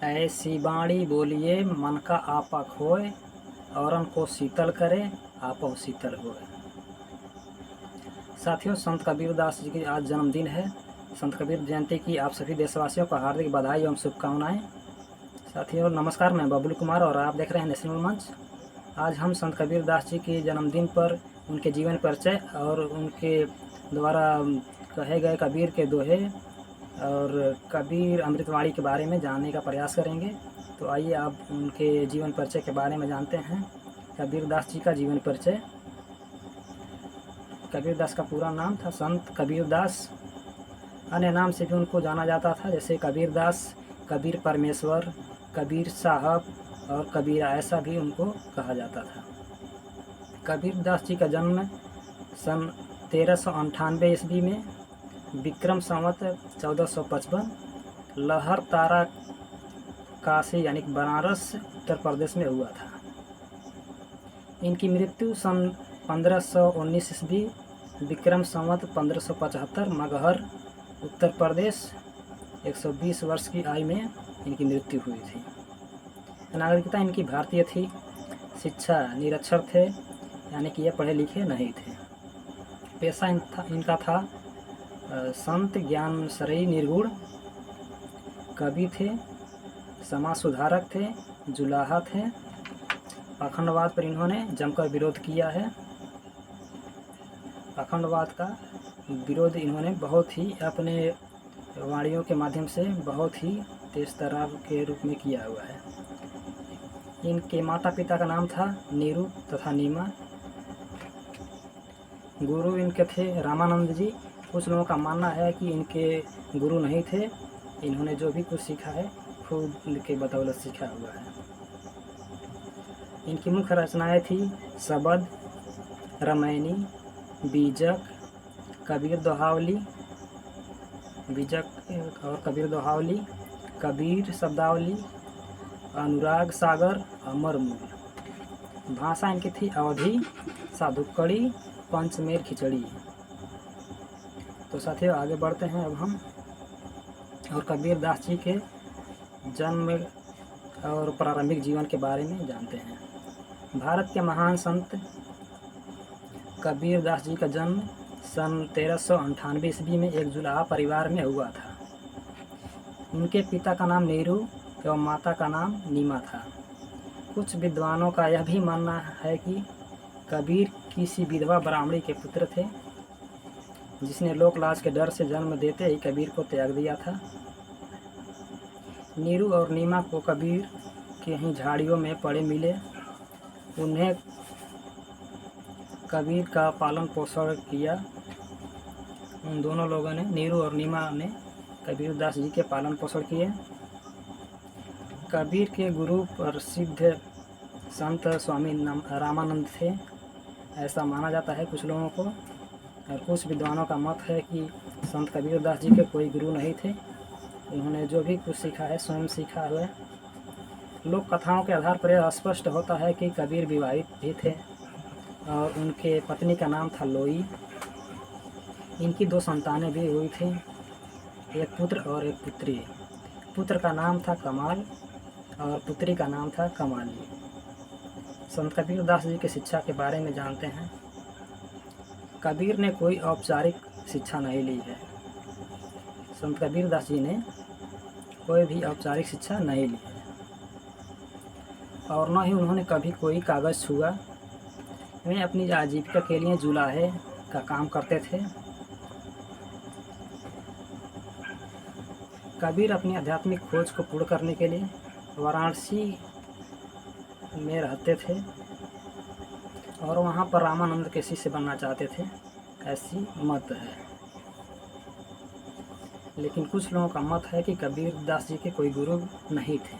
ऐसी बाणी बोलिए मन का आपा खोए, औरन को शीतल करे आपो शीतल होए। साथियों, संत कबीरदास जी की आज जन्मदिन है। संत कबीर जयंती की आप सभी देशवासियों को हार्दिक बधाई एवं शुभकामनाएं। साथियों नमस्कार, मैं बबलू कुमार और आप देख रहे हैं नेशनल मंच। आज हम संत कबीरदास जी के जन्मदिन पर उनके जीवन परिचय और उनके द्वारा कहे गए कबीर के दोहे और कबीर अमृतवाणी के बारे में जानने का प्रयास करेंगे। तो आइए आप उनके जीवन परिचय के बारे में जानते हैं। कबीरदास जी का जीवन परिचय। कबीरदास का पूरा नाम था संत कबीरदास। अन्य नाम से भी उनको जाना जाता था, जैसे कबीरदास, कबीर परमेश्वर, कबीर साहब और कबीरा, ऐसा भी उनको कहा जाता था। कबीरदास जी का जन्म सन 1398 ईस्वी में विक्रम संवत 1455 लहर तारा काशी यानी बनारस उत्तर प्रदेश में हुआ था। इनकी मृत्यु सन 1519 ईस्वी विक्रम संवत 1575 मगहर उत्तर प्रदेश 120 वर्ष की आयु में इनकी मृत्यु हुई थी। नागरिकता इनकी भारतीय थी। शिक्षा निरक्षर थे, यानी कि ये पढ़े लिखे नहीं थे। पेशा इनका था संत, ज्ञान श्रेय निर्गुण, कवि थे, समाज सुधारक थे, जुलाहा थे। पाखंडवाद पर इन्होंने जमकर विरोध किया है। पाखंडवाद का विरोध इन्होंने बहुत ही अपने वाणियों के माध्यम से बहुत ही तेज तर्रार के रूप में किया हुआ है। इनके माता पिता का नाम था नीरू तथा नीमा। गुरु इनके थे रामानंद जी। कुछ लोगों का मानना है कि इनके गुरु नहीं थे, इन्होंने जो भी कुछ सीखा है खुद के बदौलत सीखा हुआ है। इनकी मुख्य रचनाएं थी शबद, रामायणी, बीजक, कबीर दोहावली, बीजक और कबीर दोहावली, कबीर शब्दावली, अनुराग सागर, अमरमूल। भाषा इनकी थी अवधी, साधुकड़ी, पंचमेर खिचड़ी। तो साथियों आगे बढ़ते हैं अब हम और कबीरदास जी के जन्म और प्रारंभिक जीवन के बारे में जानते हैं। भारत के महान संत कबीरदास जी का जन्म सन 1398 ईस्वी में एक जुलाहा परिवार में हुआ था। उनके पिता का नाम नीरू एवं माता का नाम नीमा था। कुछ विद्वानों का यह भी मानना है कि कबीर किसी विधवा ब्राह्मणी के पुत्र थे, जिसने लोकलाज के डर से जन्म देते ही कबीर को त्याग दिया था। नीरू और नीमा को कबीर के ही झाड़ियों में पड़े मिले। उन्हें कबीर का पालन पोषण किया। उन दोनों लोगों ने, नीरू और नीमा ने कबीरदास जी के पालन पोषण किए। कबीर के गुरु प्रसिद्ध संत स्वामी रामानंद थे, ऐसा माना जाता है कुछ लोगों को। और कुछ विद्वानों का मत है कि संत कबीरदास जी के कोई गुरु नहीं थे, उन्होंने जो भी कुछ सीखा है स्वयं सीखा हुआ। लोक कथाओं के आधार पर यह स्पष्ट होता है कि कबीर विवाहित भी थे और उनके पत्नी का नाम था लोई। इनकी 2 संतानें भी हुई थी, एक पुत्र और एक पुत्री। पुत्र का नाम था कमाल और पुत्री का नाम था कमाली। संत कबीरदास जी की शिक्षा के बारे में जानते हैं। कबीर ने कोई औपचारिक शिक्षा नहीं ली है। संत कबीरदास जी ने कोई भी औपचारिक शिक्षा नहीं ली है और न ही उन्होंने कभी कोई कागज़ छुआ। वे अपनी आजीविका के लिए जुलाहे का काम करते थे। कबीर अपनी आध्यात्मिक खोज को पूर्ण करने के लिए वाराणसी में रहते थे और वहाँ पर रामानंद के शिष्य बनना चाहते थे, ऐसी मत है। लेकिन कुछ लोगों का मत है कि कबीरदास जी के कोई गुरु नहीं थे।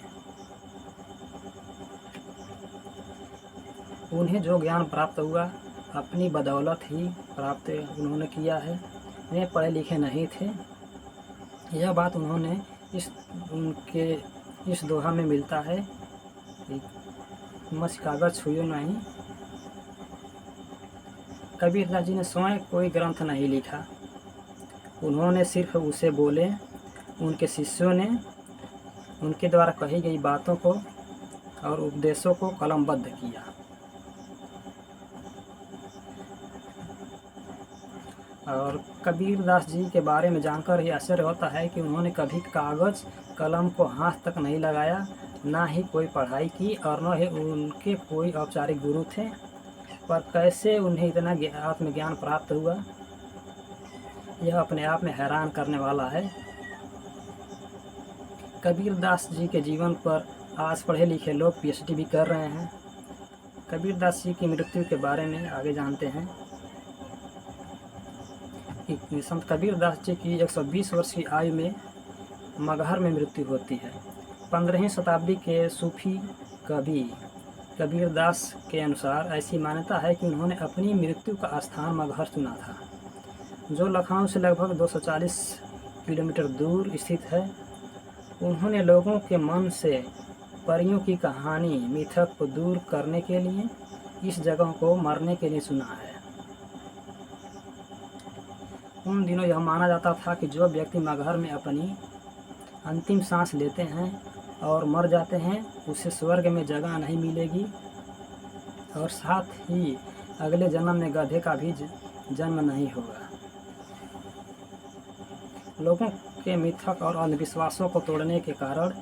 उन्हें जो ज्ञान प्राप्त हुआ अपनी बदौलत ही प्राप्त उन्होंने किया है। वे पढ़े लिखे नहीं थे। यह बात उन्होंने उनके इस दोहा में मिलता है कि मस कागज छुओ नहीं। कबीरदास जी ने स्वयं कोई ग्रंथ नहीं लिखा, उन्होंने सिर्फ उसे बोले। उनके शिष्यों ने उनके द्वारा कही गई बातों को और उपदेशों को कलमबद्ध किया। और कबीरदास जी के बारे में जानकर ही आश्चर्य होता है कि उन्होंने कभी कागज़ कलम को हाथ तक नहीं लगाया, ना ही कोई पढ़ाई की और न ही उनके कोई औपचारिक गुरु थे। पर कैसे उन्हें इतना आत्मज्ञान प्राप्त हुआ, यह अपने आप में हैरान करने वाला है। कबीरदास जी के जीवन पर आज पढ़े लिखे लोग पीएचडी भी कर रहे हैं। कबीरदास जी की मृत्यु के बारे में आगे जानते हैं कि संत कबीरदास जी की 120 वर्ष की आयु में मगहर में मृत्यु होती है। 15वीं शताब्दी के सूफी कवि कबीरदास के अनुसार ऐसी मान्यता है कि उन्होंने अपनी मृत्यु का स्थान मगहर चुना था, जो लखनऊ से लगभग 240 किलोमीटर दूर स्थित है। उन्होंने लोगों के मन से परियों की कहानी मिथक को दूर करने के लिए इस जगह को मरने के लिए चुना है। उन दिनों यह माना जाता था कि जो व्यक्ति मगहर में अपनी अंतिम सांस लेते हैं और मर जाते हैं, उसे स्वर्ग में जगह नहीं मिलेगी और साथ ही अगले जन्म में गधे का भी जन्म नहीं होगा। लोगों के मिथक और अंधविश्वासों को तोड़ने के कारण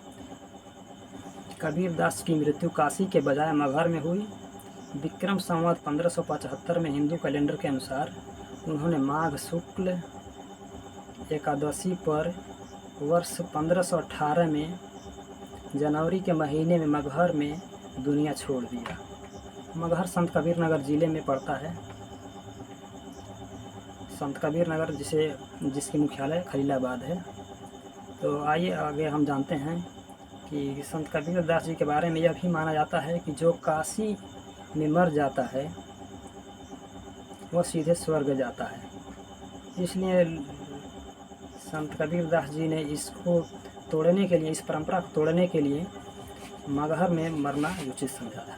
कबीरदास की मृत्यु काशी के बजाय मगहर में हुई। विक्रम संवत 1575 में हिंदू कैलेंडर के अनुसार उन्होंने माघ शुक्ल एकादशी पर वर्ष 1518 में जनवरी के महीने में मगहर में दुनिया छोड़ दिया। मगहर संत कबीर नगर ज़िले में पड़ता है। संत कबीर नगर जिसकी मुख्यालय खलीलाबाद है। तो आइए आगे हम जानते हैं कि संत कबीरदास जी के बारे में यह भी माना जाता है कि जो काशी में मर जाता है वह सीधे स्वर्ग जाता है। इसलिए संत कबीरदास जी ने इसको तोड़ने के लिए, इस परंपरा को तोड़ने के लिए मगहर में मरना उचित समझा था।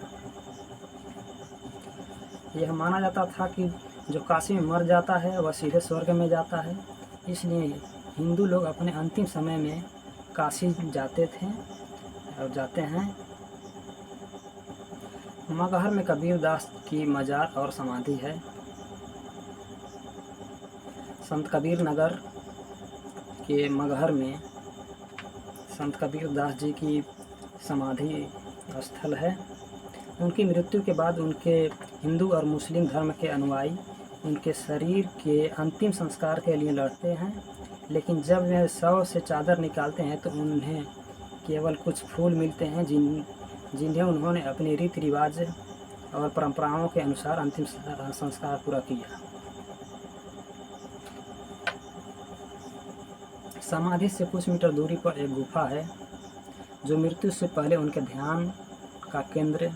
यह माना जाता था कि जो काशी में मर जाता है वह सीधे स्वर्ग में जाता है। इसलिए हिंदू लोग अपने अंतिम समय में काशी जाते थे और जाते हैं। मगहर में कबीरदास की मजार और समाधि है। संत कबीर नगर के मगहर में संत कबीरदास जी की समाधि स्थल है। उनकी मृत्यु के बाद उनके हिंदू और मुस्लिम धर्म के अनुयायी उनके शरीर के अंतिम संस्कार के लिए लड़ते हैं, लेकिन जब वे शव से चादर निकालते हैं तो उन्हें केवल कुछ फूल मिलते हैं जिन्हें उन्होंने अपने रीति रिवाज और परंपराओं के अनुसार अंतिम संस्कार पूरा किया। समाधि से कुछ मीटर दूरी पर एक गुफा है जो मृत्यु से पहले उनके ध्यान का केंद्र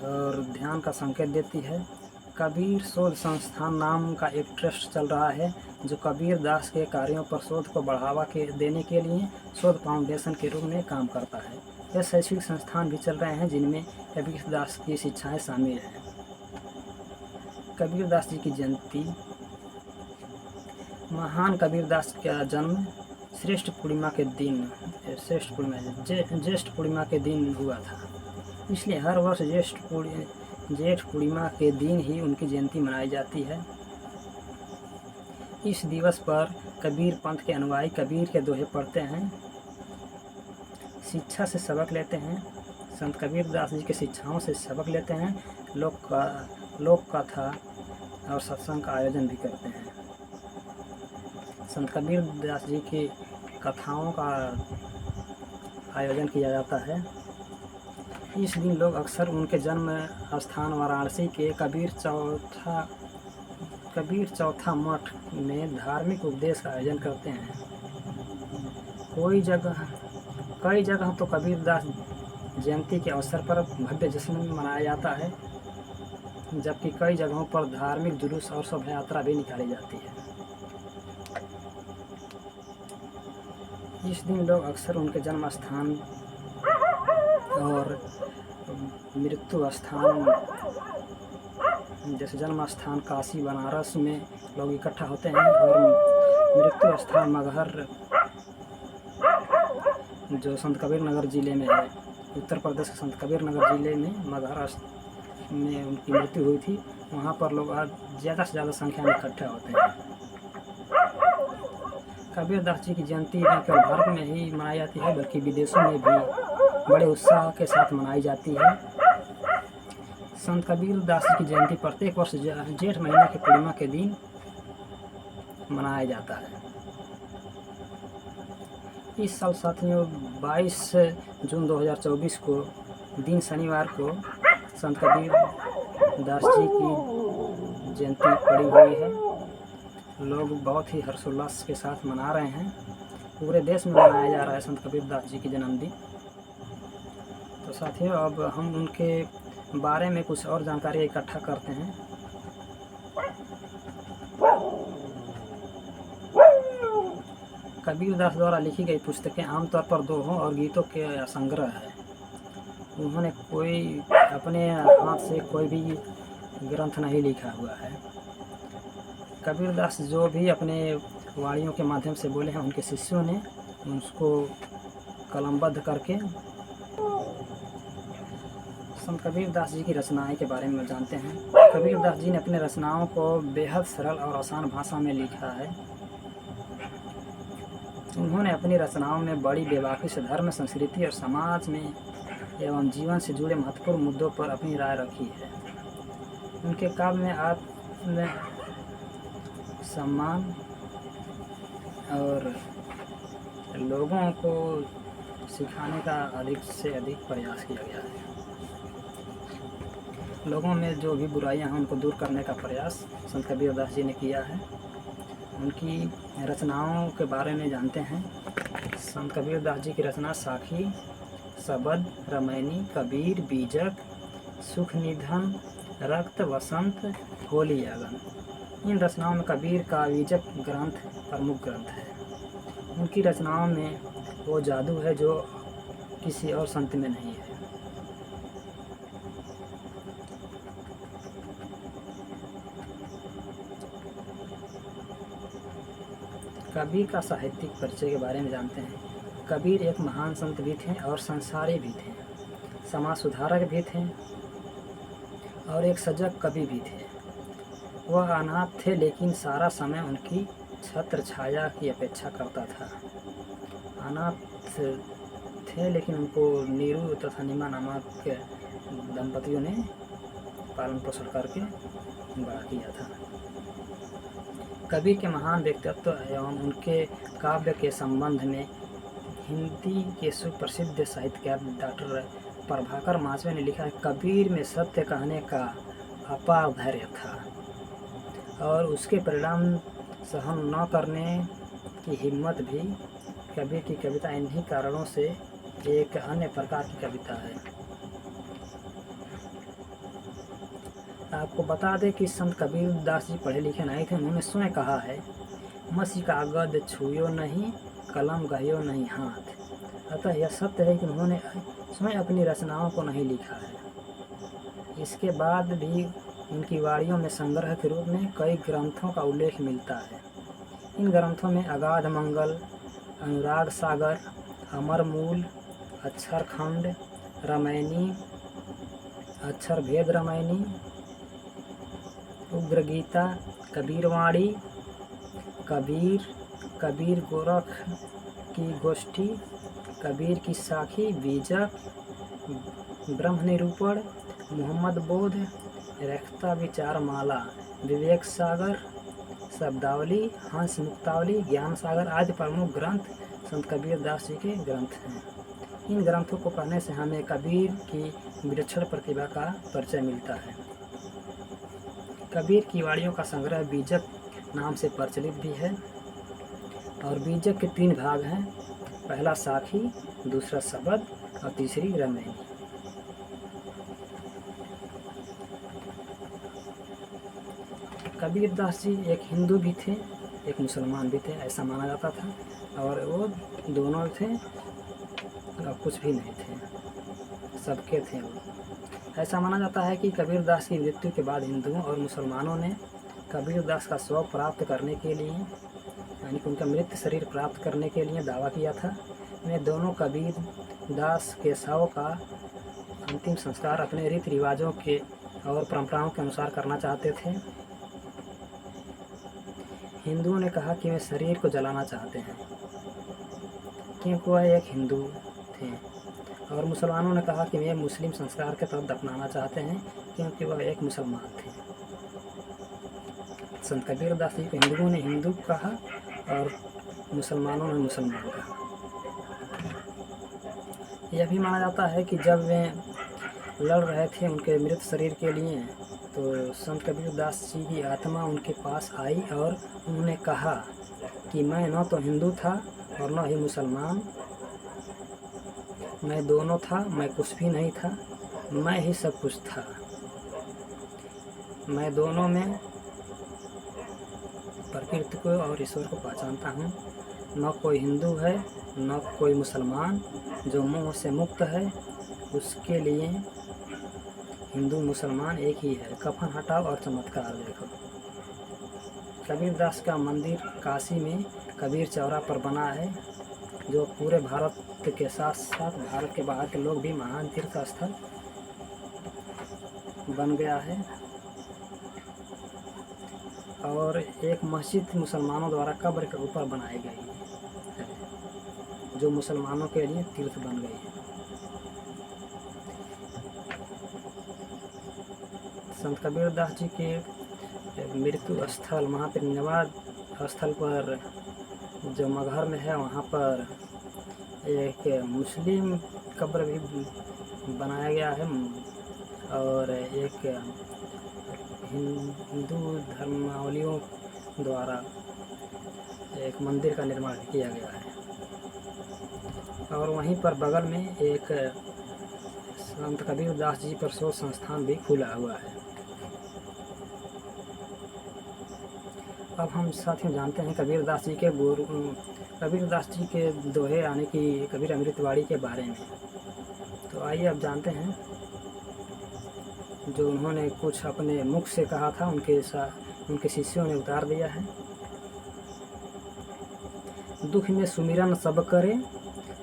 और ध्यान का संकेत देती है। कबीर शोध संस्थान नाम का एक ट्रस्ट चल रहा है जो कबीर दास के कार्यों पर शोध को बढ़ावा देने के लिए शोध फाउंडेशन के रूप में काम करता है। यह शैक्षिक संस्थान भी चल रहे हैं जिनमें कबीर दास की शिक्षाएं शामिल हैं। कबीर दास जी की जयंती। महान कबीर दास का जन्म ज्येष्ठ पूर्णिमा के दिन हुआ था। इसलिए हर वर्ष जेठ पूर्णिमा के दिन ही उनकी जयंती मनाई जाती है। इस दिवस पर कबीर पंथ के अनुयायी कबीर के दोहे पढ़ते हैं, शिक्षा से सबक लेते हैं। संत कबीर दास जी की शिक्षाओं से सबक लेते हैं। लोक कथा और सत्संग का आयोजन भी करते हैं। संत कबीर दास जी की कथाओं का आयोजन किया जाता है। इस दिन लोग अक्सर उनके जन्म स्थान वाराणसी के कबीर चौथा मठ में धार्मिक उपदेश का आयोजन करते हैं। कई जगह तो कबीर दास जयंती के अवसर पर भव्य जश्न मनाया जाता है, जबकि कई जगहों पर धार्मिक जुलूस और शोभा यात्रा भी निकाली जाती है। इस दिन लोग अक्सर उनके जन्म स्थान और मृत्यु स्थान जैसे जन्म स्थान काशी बनारस में लोग इकट्ठा होते हैं और मृत्यु स्थान मगहर जो संत कबीर नगर ज़िले में है, उत्तर प्रदेश के संत कबीर नगर ज़िले में महाराष्ट्र में उनकी मृत्यु हुई थी। वहाँ पर लोग आज ज़्यादा से ज़्यादा संख्या में इकट्ठा होते हैं। कबीरदास जी की जयंती न केवल भारत में ही मनाई जाती है बल्कि विदेशों में भी बड़े उत्साह के साथ मनाई जाती है। संत कबीरदास जी की जयंती प्रत्येक वर्ष जेठ महीने की पूर्णिमा के दिन मनाया जाता है। इस साल साथियों 22 जून 2024 को दिन शनिवार को संत कबीरदास जी की जयंती पड़ी हुई है। लोग बहुत ही हर्षोल्लास के साथ मना रहे हैं। पूरे देश में मनाया जा रहा है संत कबीरदास जी की जन्मदिन। तो साथियों अब हम उनके बारे में कुछ और जानकारी इकट्ठा करते हैं। कबीरदास द्वारा लिखी गई पुस्तकें आमतौर पर दोहों और गीतों के संग्रह है। उन्होंने कोई अपने हाथ से कोई भी ग्रंथ नहीं लिखा हुआ है। कबीरदास जो भी अपने वाणियों के माध्यम से बोले हैं, उनके शिष्यों ने उसको कलमबद्ध करके संत कबीरदास जी की रचनाएं के बारे में जानते हैं। कबीरदास जी ने अपने रचनाओं को बेहद सरल और आसान भाषा में लिखा है। उन्होंने अपनी रचनाओं में बड़ी बेबाकी से धर्म, संस्कृति और समाज में एवं जीवन से जुड़े महत्वपूर्ण मुद्दों पर अपनी राय रखी है। उनके काव्य में आत्म सम्मान और लोगों को सिखाने का अधिक से अधिक प्रयास किया गया है। लोगों में जो भी बुराइयां हैं उनको दूर करने का प्रयास संत कबीरदास जी ने किया है। उनकी रचनाओं के बारे में जानते हैं। संत कबीरदास जी की रचना साखी, सबद, रमैनी, कबीर, बीजक, सुख निधन, रक्त, वसंत, होली आगन। इन रचनाओं में कबीर का बीजक ग्रंथ प्रमुख ग्रंथ है। उनकी रचनाओं में वो जादू है जो किसी और संत में नहीं है। कबीर का साहित्यिक परिचय के बारे में जानते हैं। कबीर एक महान संत भी थे और संसारी भी थे, समाज सुधारक भी थे और एक सजग कवि भी थे। वह अनाथ थे लेकिन सारा समय उनकी छत्र छाया की अपेक्षा करता था। अनाथ थे लेकिन उनको नीरू तथा नीमा नामक दंपतियों ने पालन पोषण करके बड़ा किया था। कबीर के महान व्यक्तित्व एवं उनके काव्य के संबंध में हिंदी के सुप्रसिद्ध साहित्यकार डॉक्टर प्रभाकर माचवे ने लिखा है, कबीर में सत्य कहने का अपार धैर्य था और उसके परिणाम सहन न करने की हिम्मत भी। कबीर की कविता इन्हीं कारणों से एक अन्य प्रकार की कविता है। आपको बता दें कि संत कबीरदास जी पढ़े लिखे नहीं थे। उन्होंने स्वयं कहा है, मसी कागज छुयो नहीं, कलम गहियो नहीं हाथ। अतः यह सत्य है कि उन्होंने स्वयं अपनी रचनाओं को नहीं लिखा है। इसके बाद भी उनकी वाणियों में संग्रह के रूप में कई ग्रंथों का उल्लेख मिलता है। इन ग्रंथों में अगाध मंगल, अनुराग सागर, अमर मूल, अक्षर खंड, रमैनी, अक्षर भेद रमैनी, उग्र गीता, कबीरवाणी, कबीर, कबीर गोरख की गोष्ठी, कबीर की साखी, बीजक, ब्रह्म निरूपण, मोहम्मद बोध, रेखता विचार माला, विवेक सागर, शब्दावली, हंस मुक्तावली, ज्ञान सागर आदि प्रमुख ग्रंथ संत कबीरदास जी के ग्रंथ हैं। इन ग्रंथों को पढ़ने से हमें कबीर की विलक्षण प्रतिभा का परिचय मिलता है। कबीर की वाणियों का संग्रह बीजक नाम से प्रचलित भी है और बीजक के 3 भाग हैं, पहला साखी, दूसरा सबद और तीसरी रमैनी। कबीरदास जी एक हिंदू भी थे, एक मुसलमान भी थे, ऐसा माना जाता था। और वो दोनों थे और कुछ भी नहीं थे, सबके थे वो। ऐसा माना जाता है कि कबीरदास की मृत्यु के बाद हिंदुओं और मुसलमानों ने कबीरदास का शव प्राप्त करने के लिए, यानी कि उनका मृत शरीर प्राप्त करने के लिए दावा किया था। में दोनों कबीर दास के शव का अंतिम संस्कार अपने रीति रिवाजों के और परंपराओं के अनुसार करना चाहते थे। हिंदुओं ने कहा कि वे शरीर को जलाना चाहते हैं क्योंकि वह एक हिंदू थे, और मुसलमानों ने कहा कि वे मुस्लिम संस्कार के तहत दफनाना चाहते हैं क्योंकि वह एक मुसलमान थे। संत कबीर दास जी को हिंदुओं ने हिंदू कहा और मुसलमानों ने मुसलमान कहा। यह भी माना जाता है कि जब वे लड़ रहे थे उनके मृत शरीर के लिए, तो संत कबीर दास जी की आत्मा उनके पास आई और उन्होंने कहा कि मैं न तो हिंदू था और न ही मुसलमान, मैं दोनों था, मैं कुछ भी नहीं था, मैं ही सब कुछ था। मैं दोनों में प्रकृति को और ईश्वर को पहचानता हूँ। न कोई हिंदू है न कोई मुसलमान, जो मोह से मुक्त है उसके लिए हिंदू मुसलमान एक ही है। कफन हटाओ और चमत्कार देखो। कबीर दास का मंदिर काशी में कबीर चौरा पर बना है, जो पूरे भारत के साथ साथ भारत के बाहर के लोग भी महान तीर्थ स्थल बन गया है। और एक मस्जिद मुसलमानों द्वारा कब्र के ऊपर बनाई गई है, जो मुसलमानों के लिए तीर्थ बन गई है। संत कबीर दास जी के मृत्यु स्थल महापरिनिर्वाण स्थल पर जो मगहर में है, वहाँ पर एक मुस्लिम कब्र भी बनाया गया है और एक हिंदू धर्मावलियों द्वारा एक मंदिर का निर्माण किया गया है। और वहीं पर बगल में एक संत कबीर दास जी पर शोध संस्थान भी खुला हुआ है। अब हम साथियों जानते हैं कबीर दास जी के कबीर दास जी के दोहे यानी कि कबीर अमृतवाणी के बारे में। तो आइए अब जानते हैं जो उन्होंने कुछ अपने मुख से कहा था, उनके शिष्यों ने उतार दिया है। दुख में सुमिरन सब करे,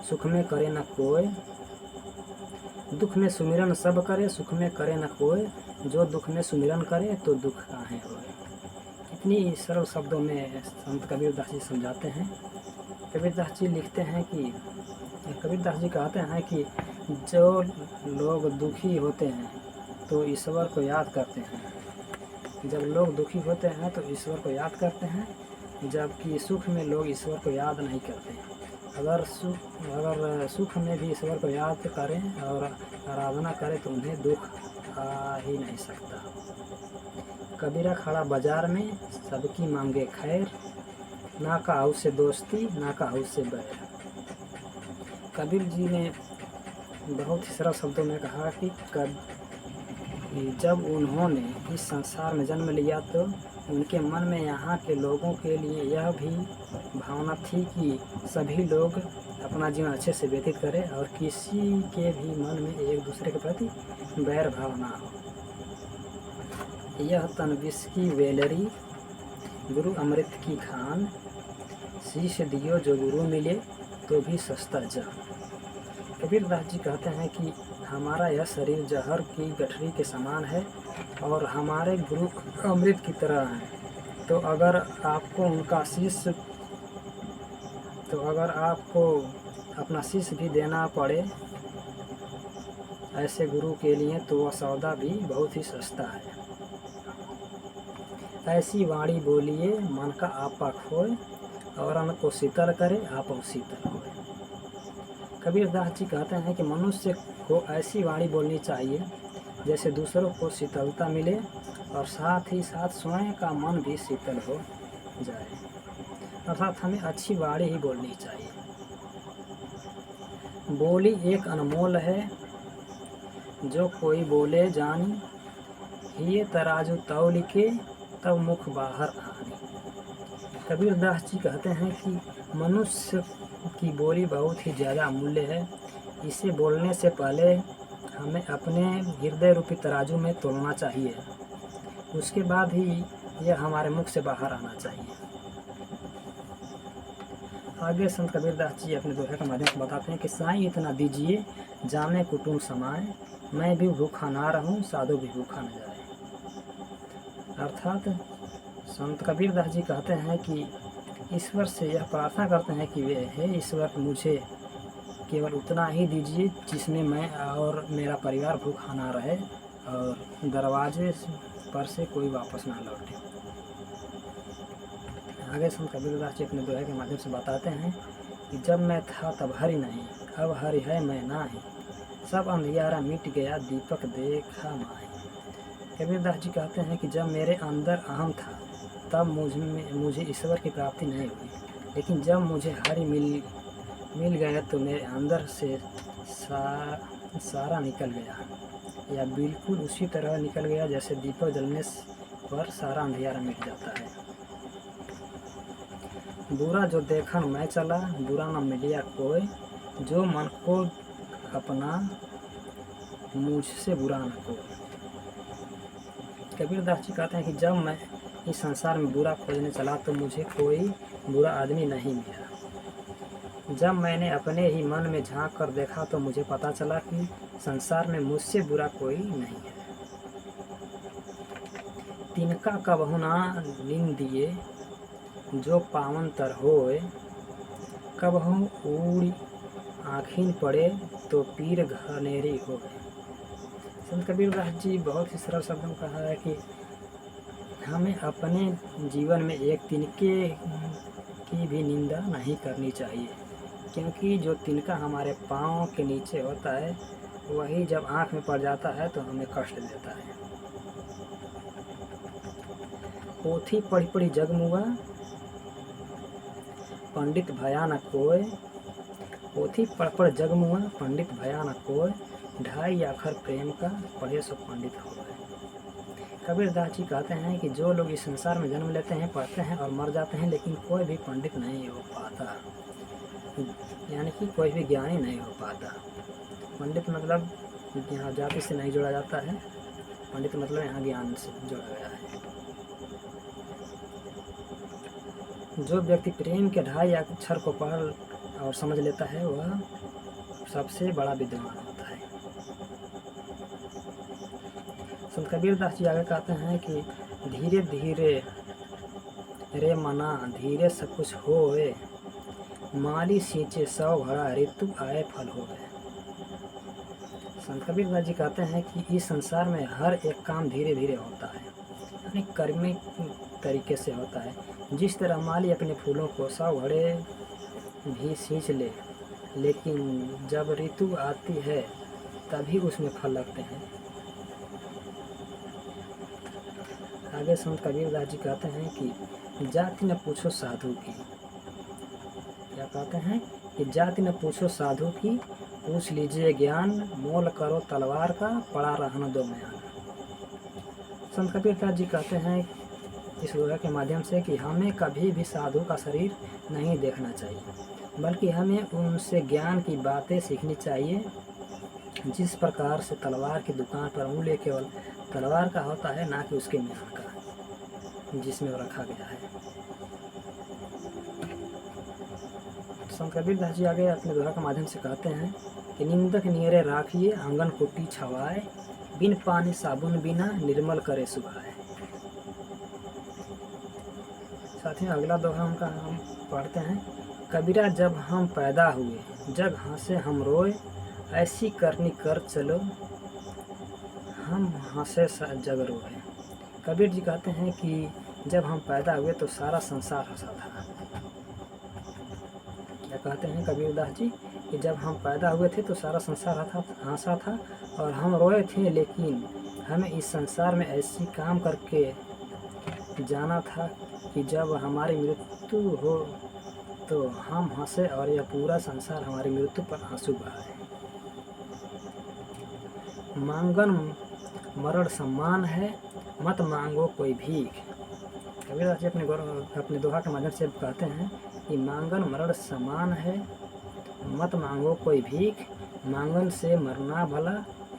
सुख में करे न कोय। दुख में सुमिरन सब करे, सुख में करे न कोय। जो दुख में सुमिरन करे तो दुख काहे होए। कितनी सरल शब्दों में संत कबीर दास जी समझाते हैं। कबीर दास जी लिखते हैं कि कबीर दास जी कहते हैं कि जो लोग दुखी होते हैं तो ईश्वर को याद करते हैं। जब लोग दुखी होते हैं तो ईश्वर को याद करते हैं, जबकि सुख में लोग ईश्वर को याद नहीं करते। अगर सुख में भी ईश्वर को याद करें और आराधना करें तो उन्हें दुख आ ही नहीं सकता। कबीरा खड़ा बाजार में सबकी मांगे खैर, ना काहू से दोस्ती ना काहू से बैर। कबीर जी ने बहुत ही सरल शब्दों में कहा कि जब उन्होंने इस संसार में जन्म लिया तो उनके मन में यहाँ के लोगों के लिए यह भी भावना थी कि सभी लोग अपना जीवन अच्छे से व्यतीत करें और किसी के भी मन में एक दूसरे के प्रति बैर भाव ना हो। यह तन विष की वेलरी, गुरु अमृत की खान। शीश दियो जो गुरु मिले तो भी सस्ता जान। कबीर दास जी कहते हैं कि हमारा यह शरीर जहर की गठरी के समान है और हमारे गुरु अमृत की तरह है। तो अगर आपको अपना शीश भी देना पड़े ऐसे गुरु के लिए तो वह सौदा भी बहुत ही सस्ता है। ऐसी वाणी बोलिए मन का आपा खोए, और अन्न को शीतल करे आप शीतल होए। कबीर दास जी कहते हैं कि मनुष्य को ऐसी वाणी बोलनी चाहिए जैसे दूसरों को शीतलता मिले और साथ ही साथ स्वयं का मन भी शीतल हो जाए। अर्थात हमें अच्छी वाणी ही बोलनी चाहिए। बोली एक अनमोल है, जो कोई बोले जानी। ये तराजू तौल के तब मुख बाहर आनी। कबीर दास जी कहते हैं कि मनुष्य की बोली बहुत ही ज़्यादा अमूल्य है। इसे बोलने से पहले हमें अपने हृदय रूपी तराजू में तोलना चाहिए, उसके बाद ही यह हमारे मुख से बाहर आना चाहिए। आगे संत कबीरदास जी अपने दोहे के माध्यम से बताते हैं कि साईं इतना दीजिए जामे कुटुम समाए, मैं भी भूखा ना रहूं साधु भी भूखा न जाए। अर्थात संत कबीरदास जी कहते हैं कि ईश्वर से यह प्रार्थना करते हैं कि वे हे ईश्वर मुझे केवल उतना ही दीजिए जिसमें मैं और मेरा परिवार भूखा ना रहे और दरवाजे पर से कोई वापस ना लौटे। आगे संत कबीरदास जी अपने दोहे के माध्यम से बताते हैं कि जब मैं था तब हरि नहीं, अब हरि है मैं नाही, सब अंधियारा मिट गया दीपक देखा माही। कबीरदास जी कहते हैं कि जब मेरे अंदर अहम था तब मुझे ईश्वर की प्राप्ति नहीं हुई, लेकिन जब मुझे हरि मिल गया तो मेरे अंदर से सारा निकल गया, या बिल्कुल उसी तरह निकल गया जैसे दीपक जलने पर सारा अंधियारा मिट जाता है। बुरा जो देखन मैं चला, बुरा न मिलिया कोई, जो मन को अपना मुझसे बुरा न कोई। कबीरदास जी कहते हैं कि जब मैं इस संसार में बुरा खोजने चला तो मुझे कोई बुरा आदमी नहीं मिला। जब मैंने अपने ही मन में झांक कर देखा तो मुझे पता चला कि संसार में मुझसे बुरा कोई नहीं है। तिनका कबहु ना निंदिए, जो पावन तर होए, कबहु उड़ी आँखिन पड़े तो पीर घनेरी होए। संत कबीरदास जी बहुत ही सरल शब्दों में कहा है कि हमें अपने जीवन में एक तिनके की भी निंदा नहीं करनी चाहिए, क्योंकि जो तिनका हमारे पाँव के नीचे होता है वही जब आँख में पड़ जाता है तो हमें कष्ट देता है। पोथी पढ़ी पढ़ी जगमुआ, पंडित भया न कोय, पोथी पढ़ पढ़ जगमुआ पंडित भया न कोय, ढाई अक्षर प्रेम का पढ़े सो पंडित हो गए। कबीरदास जी कहते हैं कि जो लोग इस संसार में जन्म लेते हैं, पढ़ते हैं और मर जाते हैं, लेकिन कोई भी पंडित नहीं हो पाता, यानी कि कोई भी ज्ञानी नहीं हो पाता। पंडित मतलब यहाँ जाति से नहीं जोड़ा जाता है, पंडित मतलब यहाँ ज्ञान से जोड़ा गया है। जो व्यक्ति प्रेम के ढाई अक्षर को पढ़ और समझ लेता है वह सबसे बड़ा विद्वान होता है। संत कबीरदास जी आगे कहते हैं कि धीरे धीरे रे मना धीरे सब कुछ होए, माली सींचे 100 घड़ा ऋतु आए फल होए। संत कबीरदास जी कहते हैं कि इस संसार में हर एक काम धीरे धीरे होता है, यानी कर्मी तरीके से होता है। जिस तरह माली अपने फूलों को 100 घड़े भी सींच ले, लेकिन जब ऋतु आती है तभी उसमें फल लगते हैं। आगे संत कबीरदास जी कहते हैं कि जाति न पूछो साधु की, क्या कहते हैं कि जाति न पूछो साधु की, पूछ लीजिए ज्ञान, मोल करो तलवार का, पड़ा रहना दो म्यान। संत कबीरदास जी कहते हैं इस दोहे के माध्यम से कि हमें कभी भी साधु का शरीर नहीं देखना चाहिए, बल्कि हमें उनसे ज्ञान की बातें सीखनी चाहिए। जिस प्रकार से तलवार की दुकान पर मूल्य केवल तलवार का होता है, ना कि उसके म्यान का जिसमें वो रखा गया है। संत कबीरदास जी आगे अपने दोहा के माध्यम से कहते हैं कि निंदक नियरे राखिए, आंगन कुटी छवाए, बिन पानी साबुन बिना निर्मल करे सुहाए। साथियों अगला दोहा हम पढ़ते हैं। कबीरा जब हम पैदा हुए, जग हंसे हम रोए, ऐसी करनी कर चलो, हम हंसे जग रोए। कबीर जी कहते हैं कि जब हम पैदा हुए तो सारा संसार हंसा था। क्या कहते हैं कबीरदास जी कि जब हम पैदा हुए थे तो सारा संसार हंसा था और हम रोए थे, लेकिन हमें इस संसार में ऐसी काम करके जाना था कि जब हमारी मृत्यु हो तो हम हंसे और यह पूरा संसार हमारी मृत्यु पर आंसू बहाए। मांगन मरण सम्मान है, मत मांगो कोई भीख। कबीरदास जी अपने दोहा के माध्यम से कहते हैं कि मांगन मरण समान है, मत मांगो कोई भीख, मांगन से मरना भला,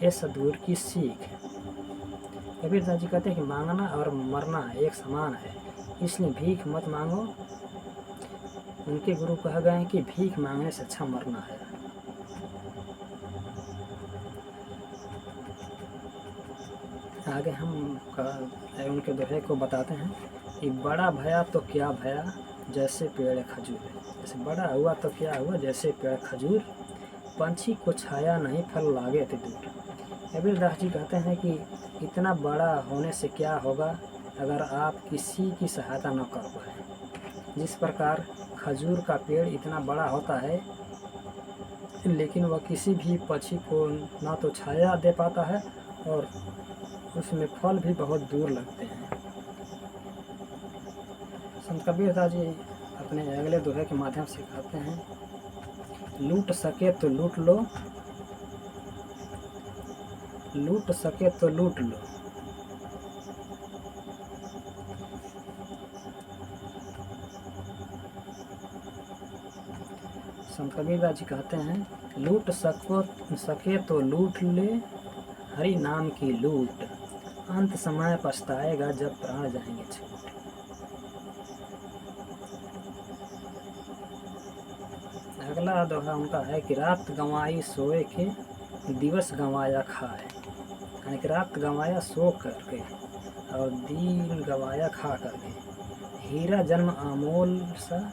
ये सद्गुरु की सीख। कबीरदास जी कहते हैं कि मांगना और मरना एक समान है, इसलिए भीख मत मांगो, उनके गुरु कह गए कि भीख मांगने से अच्छा मरना है। आगे हम उनके दोहे को बताते हैं कि बड़ा भया तो क्या भया जैसे पेड़ खजूर, जैसे बड़ा हुआ तो क्या हुआ जैसे पेड़ खजूर, पंछी को छाया नहीं फल लागे थे दूर। कबीरदास जी कहते हैं कि इतना बड़ा होने से क्या होगा अगर आप किसी की सहायता न कर पाए। जिस प्रकार खजूर का पेड़ इतना बड़ा होता है लेकिन वह किसी भी पक्षी को ना तो छाया दे पाता है और उसमें फल भी बहुत दूर लगते हैं। संत कबीरदास जी अपने अगले दोहे के माध्यम से कहते हैं, लूट सके तो लूट लो, लूट सके तो लूट लो, संत कबीरदास जी कहते हैं, लूट सके तो लूट ले हरि नाम की लूट, अंत समय पछताएगा जब प्राण जाएंगे छूट। अगला दोहा उनका है कि रात गंवाई सोए के दिवस गंवाया खाए, यानी कि रात गंवाया सो करके और दिन गंवाया खा करके, हीरा जन्म अमोल सा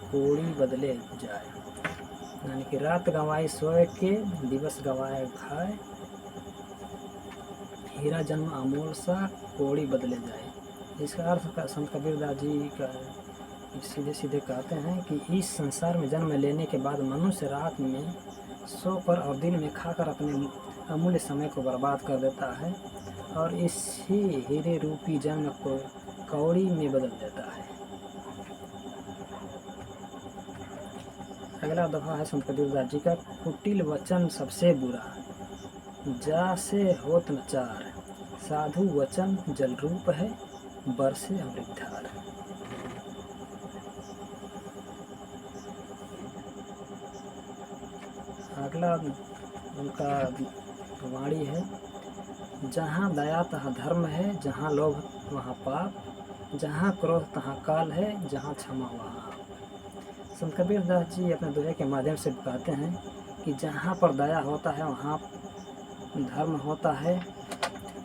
कोड़ी बदले जाए, यानी कि रात गंवाई सोए के दिवस गंवाया खाए, हीरा जन्म अमोल सा कोड़ी बदले जाए। इसका अर्थ संत कबीरदास जी का सीधे सीधे कहते हैं कि इस संसार में जन्म लेने के बाद मनुष्य रात में सोकर और दिन में खाकर अपने अमूल्य समय को बर्बाद कर देता है और इसी हीरे रूपी जन्म को कौड़ी में बदल देता है। अगला दोहा है संत कबीरदास जी का, कुटिल वचन सबसे बुरा जा से होत न चार, साधु वचन जल रूप है बरसे अमृतधार। अगला उनका वाणी है, जहाँ दया तहाँ धर्म है, जहाँ लोभ वहाँ पाप, जहाँ क्रोध तहाँ काल है, जहाँ क्षमा वहाँ आप। संत कबीरदास जी अपने दोहे के माध्यम से कहते हैं कि जहाँ पर दया होता है वहाँ धर्म होता है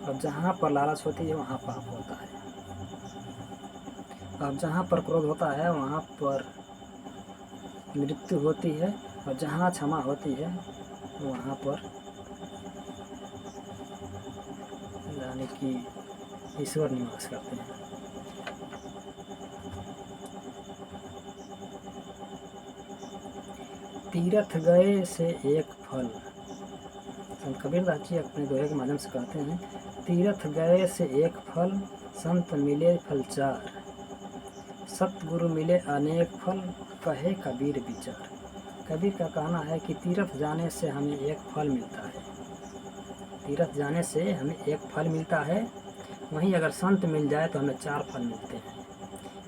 और जहाँ पर लालच होती है वहाँ पाप होता है, और जहाँ पर क्रोध होता है वहाँ पर मृत्यु होती है और जहाँ क्षमा होती है वहाँ पर यानी कि ईश्वर निवास करते हैं। तीर्थ गए से एक फल, संत कबीरदास जी अपने दोहे के माध्यम से कहते हैं, तीर्थ गए से एक फल, संत मिले फल चार, सतगुरु मिले अनेक फल, कहे कबीर विचार। कबीर का कहना है कि तीर्थ जाने से हमें एक फल मिलता है, तीर्थ जाने से हमें एक फल मिलता है, वहीं अगर संत मिल जाए तो हमें चार फल मिलते हैं।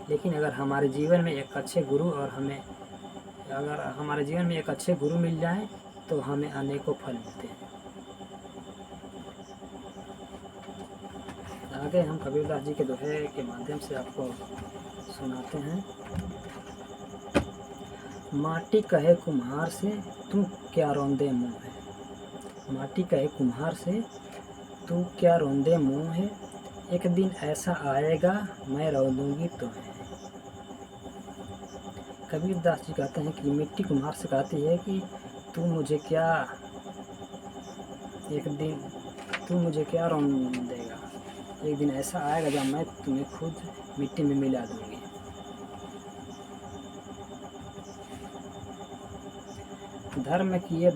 लेकिन अगर हमारे जीवन में एक अच्छे गुरु और अगर हमारे जीवन में एक अच्छे गुरु मिल जाए तो हमें अनेकों फल मिलते हैं। आगे हम कबीरदास जी के दोहे के माध्यम से आपको सुनाते हैं। माटी कहे कुम्हार से तू क्या रोंदे मुँह है, माटी कहे कुम्हार से तू क्या रोंदे मुँह है, एक दिन ऐसा आएगा मैं रौंदूंगी तुम्हें। कबीरदास जी कहते हैं कि मिट्टी कुम्हार से कहती है कि तू मुझे क्या रौंदेगा, एक दिन ऐसा आएगा जब मैं तुम्हें खुद मिट्टी में मिला दूंगी। धर्म किए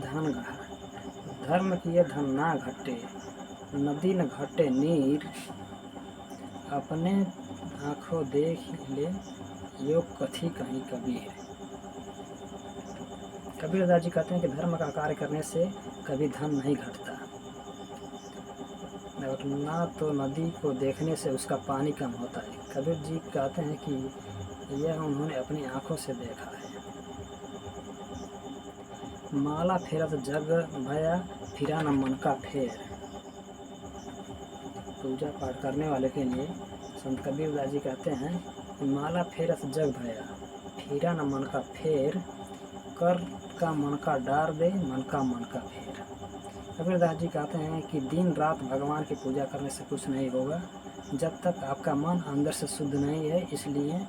धन ना घटे, नदी न घटे नीर, अपने आँखों देख ले योग कथी कहीं कबीर। कबीरदास जी कहते हैं कि धर्म का कार्य करने से कभी धन नहीं घटता और ना तो नदी को देखने से उसका पानी कम होता है। कबीर जी कहते हैं कि यह उन्होंने अपनी आँखों से देखा है। माला फेरत जग भया फिरा न मन का फेर, पूजा पाठ करने वाले के लिए संत कबीरदास जी कहते हैं कि माला फेरत जग भया, फिरा न मन का फेर, कर का मन का डार दे, मन का फेर। कबीरदास जी कहते हैं कि दिन रात भगवान की पूजा करने से कुछ नहीं होगा जब तक आपका मन अंदर से शुद्ध नहीं है, इसलिए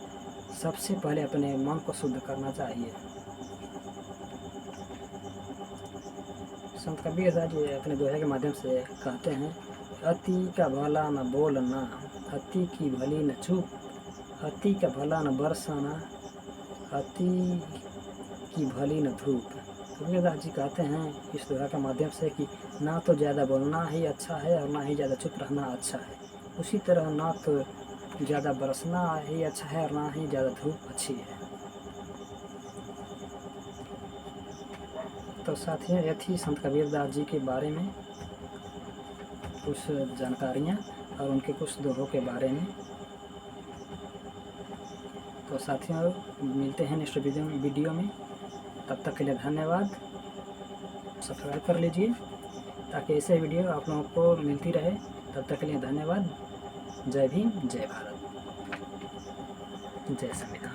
सबसे पहले अपने मन को शुद्ध करना चाहिए। संत कबीरदास जी अपने दोहे के माध्यम से कहते हैं, अति का भला न बोलना, अति की भली न चूप, अति का भला न बरसाना, अति की भली न धूप। कबीरदास जी कहते हैं इस दोहा के माध्यम से कि ना तो ज़्यादा बोलना ही अच्छा है और ना ही ज़्यादा चुप रहना अच्छा है। उसी तरह ना तो ज़्यादा बरसना ही अच्छा है और ना ही ज़्यादा धूप अच्छी है। तो साथियों, ये थी संत कबीरदास जी के बारे में कुछ जानकारियाँ और उनके कुछ दोहों के बारे में। तो साथियों, मिलते हैं नेक्स्ट वीडियो में। तब तक के लिए धन्यवाद। सब्सक्राइब कर लीजिए ताकि ऐसे वीडियो आप लोगों को मिलती रहे। तब तक के लिए धन्यवाद। जय भीम, जय भारत, जय संविधान।